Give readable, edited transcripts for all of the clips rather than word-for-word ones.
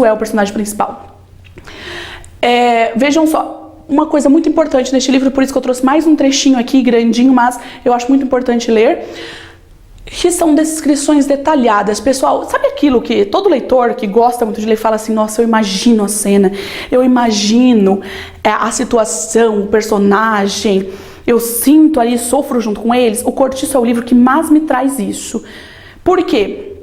é o personagem principal. Vejam só, uma coisa muito importante neste livro, por isso que eu trouxe mais um trechinho aqui, grandinho, mas eu acho muito importante ler, que são descrições detalhadas. Pessoal, sabe aquilo que todo leitor que gosta muito de ler fala assim, nossa, eu imagino a cena, eu imagino a situação, o personagem, eu sinto ali, sofro junto com eles. O Cortiço é o livro que mais me traz isso. Por quê?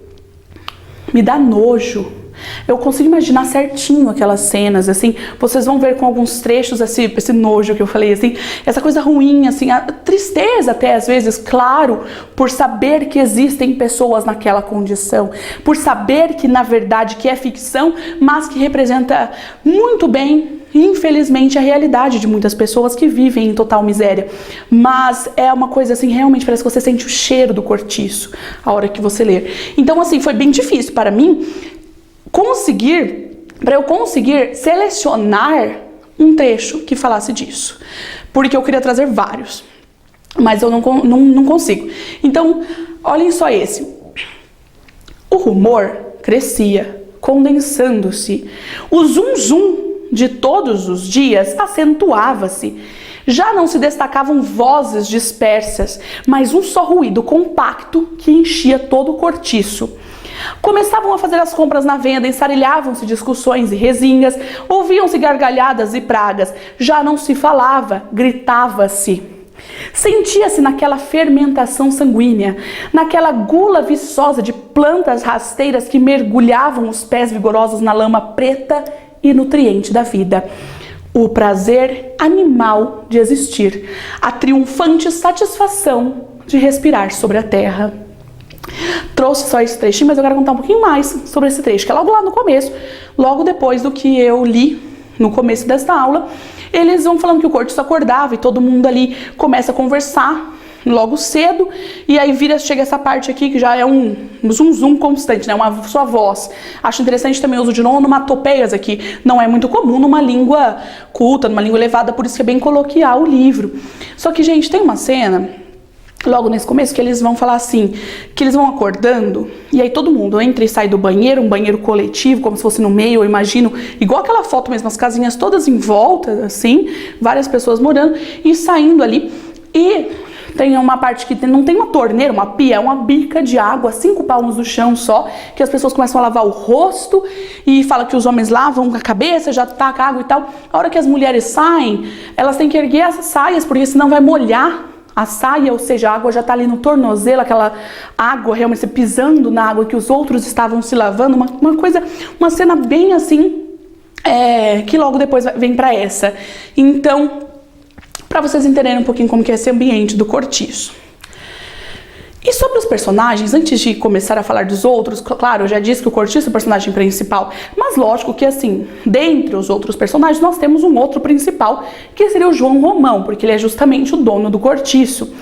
Me dá nojo. Eu consigo imaginar certinho aquelas cenas, assim, vocês vão ver com alguns trechos esse nojo que eu falei, assim, essa coisa ruim, assim, a tristeza até às vezes, claro, por saber que existem pessoas naquela condição, por saber que na verdade que é ficção, mas que representa muito bem, infelizmente, a realidade de muitas pessoas que vivem em total miséria. Mas é uma coisa assim, realmente parece que você sente o cheiro do Cortiço a hora que você lê. Então, assim, foi bem difícil para mim para eu conseguir selecionar um trecho que falasse disso, porque eu queria trazer vários, mas eu não consigo. Então, olhem só esse. O rumor crescia, condensando-se. O zum-zum de todos os dias acentuava-se. Já não se destacavam vozes dispersas, mas um só ruído compacto que enchia todo o cortiço. Começavam a fazer as compras na venda, ensarilhavam-se discussões e resingas, ouviam-se gargalhadas e pragas, já não se falava, gritava-se. Sentia-se naquela fermentação sanguínea, naquela gula viçosa de plantas rasteiras que mergulhavam os pés vigorosos na lama preta e nutriente da vida. O prazer animal de existir, a triunfante satisfação de respirar sobre a terra. Trouxe só esse trechinho, mas eu quero contar um pouquinho mais sobre esse trecho, que é logo lá no começo, logo depois do que eu li no começo desta aula. Eles vão falando que o Cortiço acordava e todo mundo ali começa a conversar logo cedo, e aí chega essa parte aqui que já é um zum-zum constante, né? Uma sua voz. Acho interessante também o uso de onomatopeias aqui, não é muito comum numa língua culta, numa língua elevada, por isso que é bem coloquial o livro. Só que, gente, tem uma cena logo nesse começo que eles vão falar assim, que eles vão acordando, e aí todo mundo entra e sai do banheiro, um banheiro coletivo, como se fosse no meio, eu imagino, igual aquela foto mesmo, as casinhas todas em volta, assim, várias pessoas morando, e saindo ali, e tem uma parte que não tem uma torneira, uma pia, é uma bica de água, 5 palmos do chão só, que as pessoas começam a lavar o rosto e fala que os homens lavam a cabeça, já taca água e tal. A hora que as mulheres saem, elas têm que erguer as saias, porque senão vai molhar a saia, ou seja, a água já tá ali no tornozelo, aquela água realmente pisando na água que os outros estavam se lavando, uma cena bem assim, que logo depois vem para essa. Então, para vocês entenderem um pouquinho como que é esse ambiente do Cortiço. E sobre os personagens, antes de começar a falar dos outros, claro, eu já disse que o Cortiço é o personagem principal, mas lógico que assim, dentre os outros personagens, nós temos um outro principal, que seria o João Romão, porque ele é justamente o dono do Cortiço.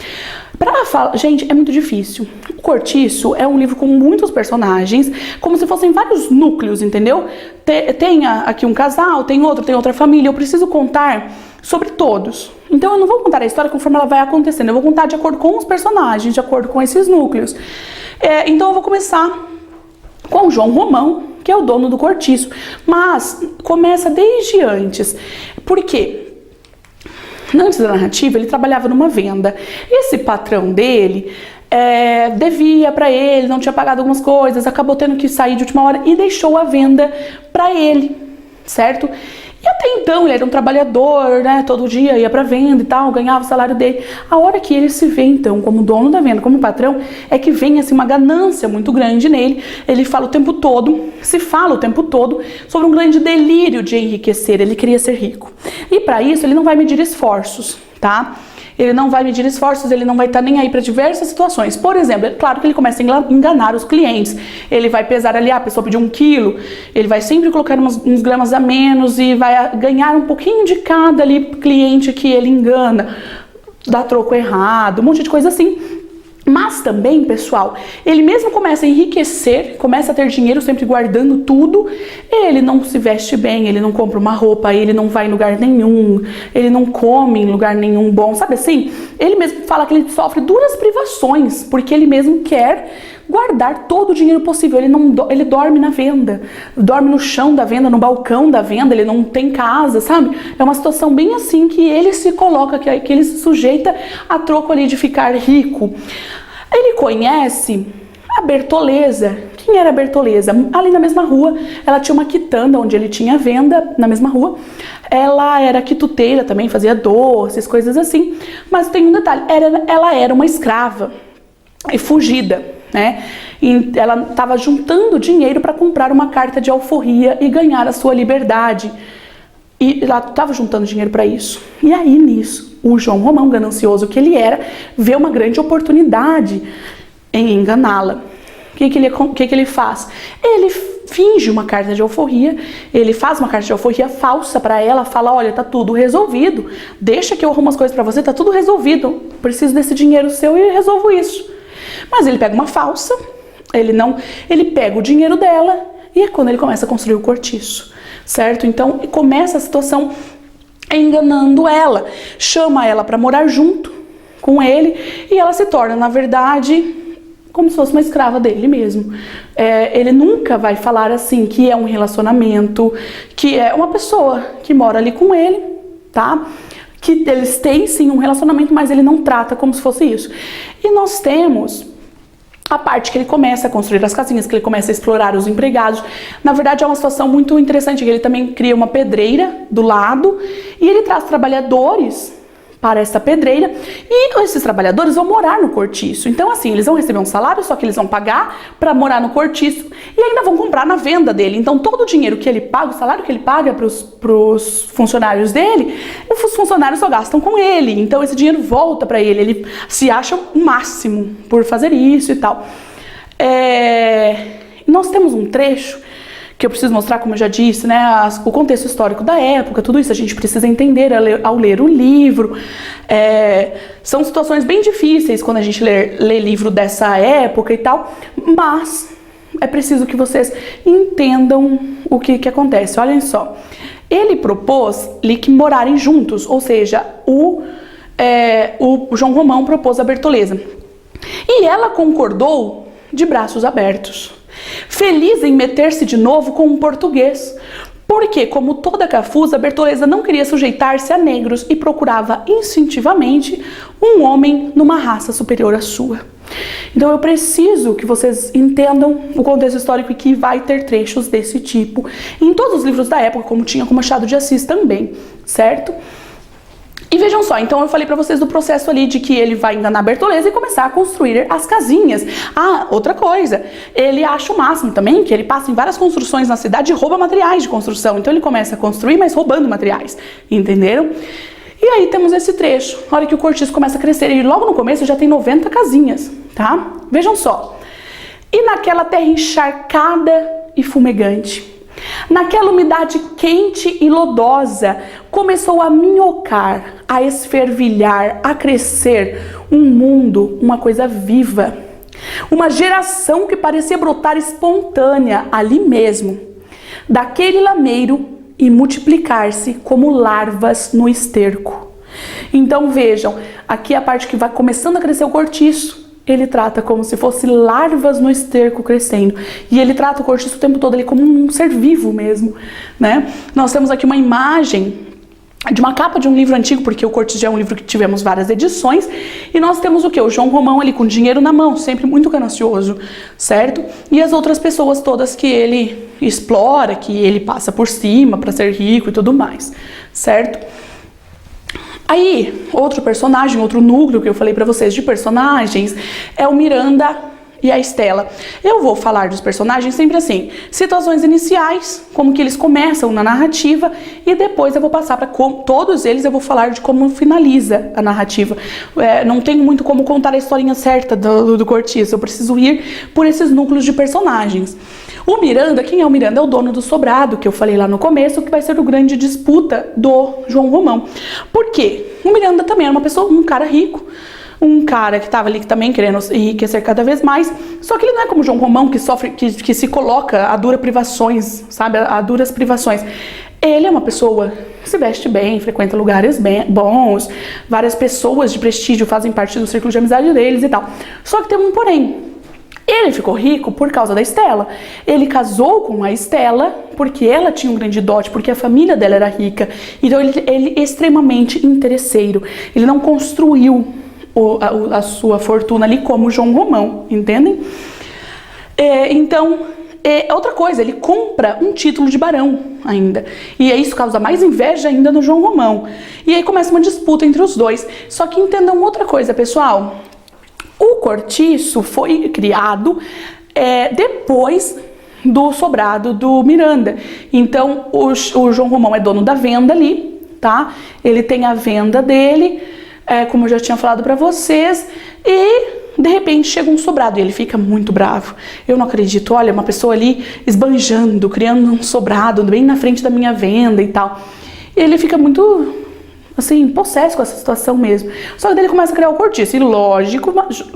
Gente, é muito difícil. O Cortiço é um livro com muitos personagens, como se fossem vários núcleos, entendeu? Tem aqui um casal, tem outra família, eu preciso contar sobre todos. Então eu não vou contar a história conforme ela vai acontecendo, eu vou contar de acordo com os personagens, de acordo com esses núcleos. Então eu vou começar com o João Romão, que é o dono do Cortiço, mas começa desde antes. Por quê? Antes da narrativa, ele trabalhava numa venda. Esse patrão dele devia para ele, não tinha pagado algumas coisas, acabou tendo que sair de última hora e deixou a venda para ele, certo? E até então ele era um trabalhador, né? Todo dia ia para venda e tal, ganhava o salário dele. A hora que ele se vê então como dono da venda, como patrão, é que vem assim uma ganância muito grande nele. Ele fala o tempo todo sobre um grande delírio de enriquecer. Ele queria ser rico. E para isso ele não vai medir esforços, tá? Ele não vai medir esforços, ele não vai estar nem aí para diversas situações. Por exemplo, é claro que ele começa a enganar os clientes. Ele vai pesar ali, a pessoa pediu 1 quilo, ele vai sempre colocar uns gramas a menos e vai ganhar um pouquinho de cada ali cliente que ele engana, dá troco errado, um monte de coisa assim. Mas também, pessoal, ele mesmo começa a enriquecer, começa a ter dinheiro sempre guardando tudo, ele não se veste bem, ele não compra uma roupa, ele não vai em lugar nenhum, ele não come em lugar nenhum bom, sabe assim? Ele mesmo fala que ele sofre duras privações, porque ele mesmo quer guardar todo o dinheiro possível. Ele dorme na venda, dorme no chão da venda, no balcão da venda, ele não tem casa, sabe? É uma situação bem assim que ele se coloca, que ele se sujeita a troco ali de ficar rico. Ele conhece a Bertoleza. Quem era a Bertoleza? Ali na mesma rua, ela tinha uma quitanda onde ele tinha venda, na mesma rua. Ela era quituteira também, fazia doces, coisas assim. Mas tem um detalhe, ela era uma escrava e fugida, né? E ela estava juntando dinheiro para comprar uma carta de alforria e ganhar a sua liberdade. E ela estava juntando dinheiro para isso. E aí, nisso, o João Romão, ganancioso que ele era, vê uma grande oportunidade em enganá-la. O que ele faz? Ele finge uma carta de alforria, ele faz uma carta de alforria falsa para ela, fala, olha, tá tudo resolvido, deixa que eu arrumo as coisas para você, tá tudo resolvido, preciso desse dinheiro seu e resolvo isso. Mas ele pega uma falsa, ele pega o dinheiro dela e é quando ele começa a construir o cortiço, certo? Então começa a situação enganando ela, chama ela para morar junto com ele e ela se torna, na verdade, como se fosse uma escrava dele mesmo. Ele nunca vai falar assim que é um relacionamento, que é uma pessoa que mora ali com ele, tá? Que eles têm sim um relacionamento, mas ele não trata como se fosse isso. E nós temos a parte que ele começa a construir as casinhas, que ele começa a explorar os empregados. Na verdade é uma situação muito interessante, que ele também cria uma pedreira do lado e ele traz trabalhadores para essa pedreira, e esses trabalhadores vão morar no cortiço. Então assim, eles vão receber um salário, só que eles vão pagar para morar no cortiço e ainda vão comprar na venda dele. Então todo o dinheiro que ele paga, o salário que ele paga para os funcionários dele, os funcionários só gastam com ele. Então esse dinheiro volta para ele, ele se acha o máximo por fazer isso e tal. Nós temos um trecho que eu preciso mostrar, como eu já disse, né, o contexto histórico da época, tudo isso a gente precisa entender ao ler o livro. São situações bem difíceis quando a gente lê livro dessa época e tal, mas é preciso que vocês entendam o que acontece. Olhem só, ele propôs-lhe que morarem juntos, ou seja, o João Romão propôs a Bertoleza. E ela concordou de braços abertos, feliz em meter-se de novo com um português, porque, como toda cafusa, Bertoleza não queria sujeitar-se a negros e procurava instintivamente um homem numa raça superior à sua. Então eu preciso que vocês entendam o contexto histórico e que vai ter trechos desse tipo em todos os livros da época, como tinha com Machado de Assis também, certo? E vejam só, então eu falei pra vocês do processo ali de que ele vai enganar a Bertoleza e começar a construir as casinhas. Ah, outra coisa, ele acha o máximo também que ele passa em várias construções na cidade e rouba materiais de construção. Então ele começa a construir, mas roubando materiais, entenderam? E aí temos esse trecho, a hora que o cortiço começa a crescer, e logo no começo já tem 90 casinhas, tá? Vejam só. E naquela terra encharcada e fumegante, naquela umidade quente e lodosa, começou a minhocar, a esfervilhar, a crescer um mundo, uma coisa viva. Uma geração que parecia brotar espontânea ali mesmo, daquele lameiro e multiplicar-se como larvas no esterco. Então vejam, aqui a parte que vai começando a crescer o cortiço, ele trata como se fosse larvas no esterco crescendo. E ele trata o cortiço o tempo todo ali como um ser vivo mesmo, né? Nós temos aqui uma imagem de uma capa de um livro antigo, porque o Cortiço já é um livro que tivemos várias edições, e nós temos o quê? O João Romão ali com dinheiro na mão, sempre muito ganancioso, certo? E as outras pessoas todas que ele explora, que ele passa por cima para ser rico e tudo mais, certo? Aí, outro personagem, outro núcleo que eu falei pra vocês de personagens é o Miranda e a Estela. Eu vou falar dos personagens sempre assim, situações iniciais, como que eles começam na narrativa, e depois eu vou passar para todos eles, eu vou falar de como finaliza a narrativa. Não tenho muito como contar a historinha certa do Cortiço, eu preciso ir por esses núcleos de personagens. O Miranda, quem é o Miranda? É o dono do sobrado, que eu falei lá no começo, que vai ser o grande disputa do João Romão. Por quê? O Miranda também era uma pessoa, um cara rico, um cara que estava ali também querendo enriquecer cada vez mais, só que ele não é como João Romão, que sofre, que se coloca a duras privações, sabe, a duras privações. Ele é uma pessoa que se veste bem, frequenta lugares bons, várias pessoas de prestígio fazem parte do círculo de amizade deles e tal. Só que tem um porém. Ele ficou rico por causa da Estela. Ele casou com a Estela porque ela tinha um grande dote, porque a família dela era rica. Então ele é extremamente interesseiro. Ele não construiu a sua fortuna ali como João Romão, entendem? Outra coisa, ele compra um título de barão ainda. E isso causa mais inveja ainda no João Romão. E aí começa uma disputa entre os dois. Só que entendam outra coisa, pessoal. O cortiço foi criado depois do sobrado do Miranda. Então, o João Romão é dono da venda ali, tá? Ele tem a venda dele, como eu já tinha falado pra vocês, e de repente chega um sobrado e ele fica muito bravo. Eu não acredito, olha, uma pessoa ali esbanjando, criando um sobrado bem na frente da minha venda e tal. E ele fica muito, assim, possesso com essa situação mesmo. Só que daí ele começa a criar o cortiço. E lógico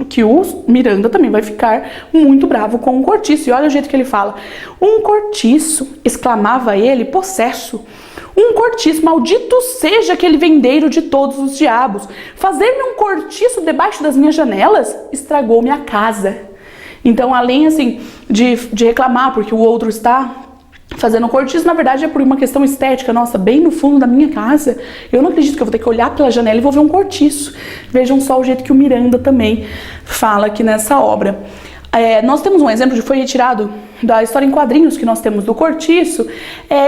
que o Miranda também vai ficar muito bravo com o cortiço. E olha o jeito que ele fala. Um cortiço, exclamava ele, possesso. Um cortiço, maldito seja aquele vendeiro de todos os diabos. Fazer-me um cortiço debaixo das minhas janelas estragou minha casa. Então, além assim de reclamar porque o outro está fazendo cortiço, na verdade é por uma questão estética. Nossa, bem no fundo da minha casa, eu não acredito que eu vou ter que olhar pela janela e vou ver um cortiço. Vejam só o jeito que o Miranda também fala aqui nessa obra. Nós temos um exemplo que foi retirado da história em quadrinhos que nós temos do cortiço,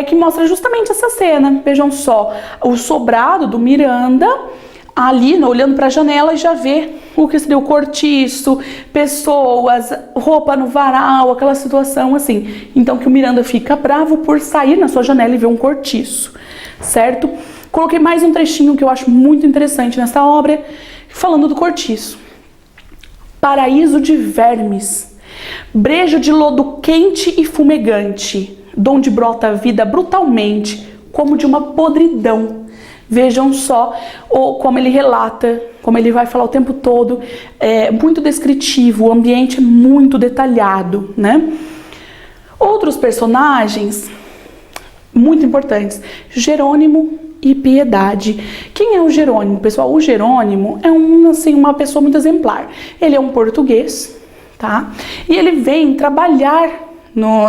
que mostra justamente essa cena. Vejam só, o sobrado do Miranda ali, olhando para a janela, e já vê o que seria o cortiço, pessoas, roupa no varal, aquela situação assim. Então que o Miranda fica bravo por sair na sua janela e ver um cortiço, certo? Coloquei mais um trechinho que eu acho muito interessante nessa obra, falando do cortiço. Paraíso de vermes, brejo de lodo quente e fumegante, donde brota a vida brutalmente, como de uma podridão. Vejam só como ele relata, como ele vai falar o tempo todo, muito descritivo, o ambiente é muito detalhado, né? Outros personagens muito importantes, Jerônimo e Piedade. Quem é o Jerônimo, pessoal? O Jerônimo é uma pessoa muito exemplar. Ele é um português, tá? E ele vem trabalhar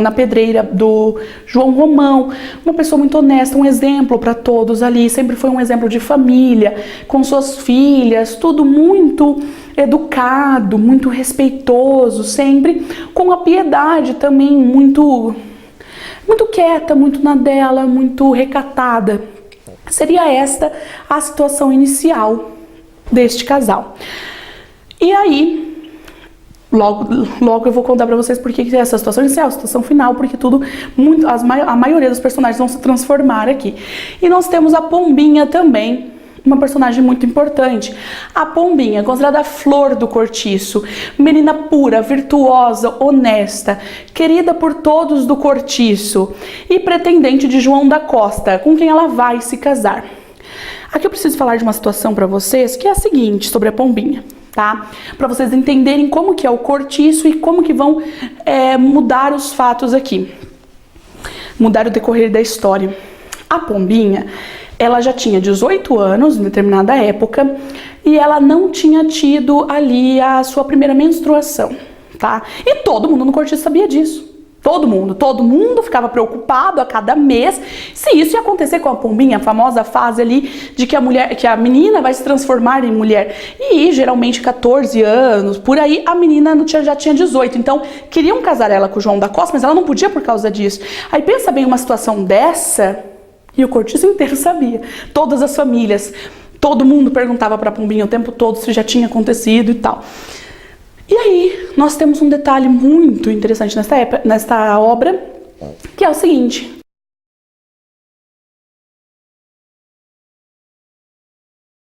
na pedreira do João Romão, uma pessoa muito honesta, um exemplo para todos ali, sempre foi um exemplo de família, com suas filhas, tudo muito educado, muito respeitoso, sempre com a Piedade também muito quieta, muito na dela, muito recatada. Seria esta a situação inicial deste casal. E aí, logo eu vou contar pra vocês por que é essa situação inicial, a situação final, porque a maioria dos personagens vão se transformar aqui. E nós temos a Pombinha também, uma personagem muito importante. A Pombinha, considerada a flor do cortiço, menina pura, virtuosa, honesta, querida por todos do cortiço e pretendente de João da Costa, com quem ela vai se casar. Aqui eu preciso falar de uma situação para vocês que é a seguinte, sobre a Pombinha, tá? Para vocês entenderem como que é o cortiço e como que vão mudar os fatos aqui, mudar o decorrer da história. A Pombinha, ela já tinha 18 anos em determinada época e ela não tinha tido ali a sua primeira menstruação, tá? E todo mundo no cortiço sabia disso. Todo mundo ficava preocupado a cada mês se isso ia acontecer com a Pombinha, a famosa fase ali de que a menina vai se transformar em mulher. E geralmente 14 anos, por aí, a menina já tinha 18. Então, queriam casar ela com o João da Costa, mas ela não podia por causa disso. Aí pensa bem uma situação dessa. E o cortiço inteiro sabia, todas as famílias, todo mundo perguntava para a Pombinha o tempo todo se já tinha acontecido e tal. E aí, nós temos um detalhe muito interessante nesta obra, que é o seguinte,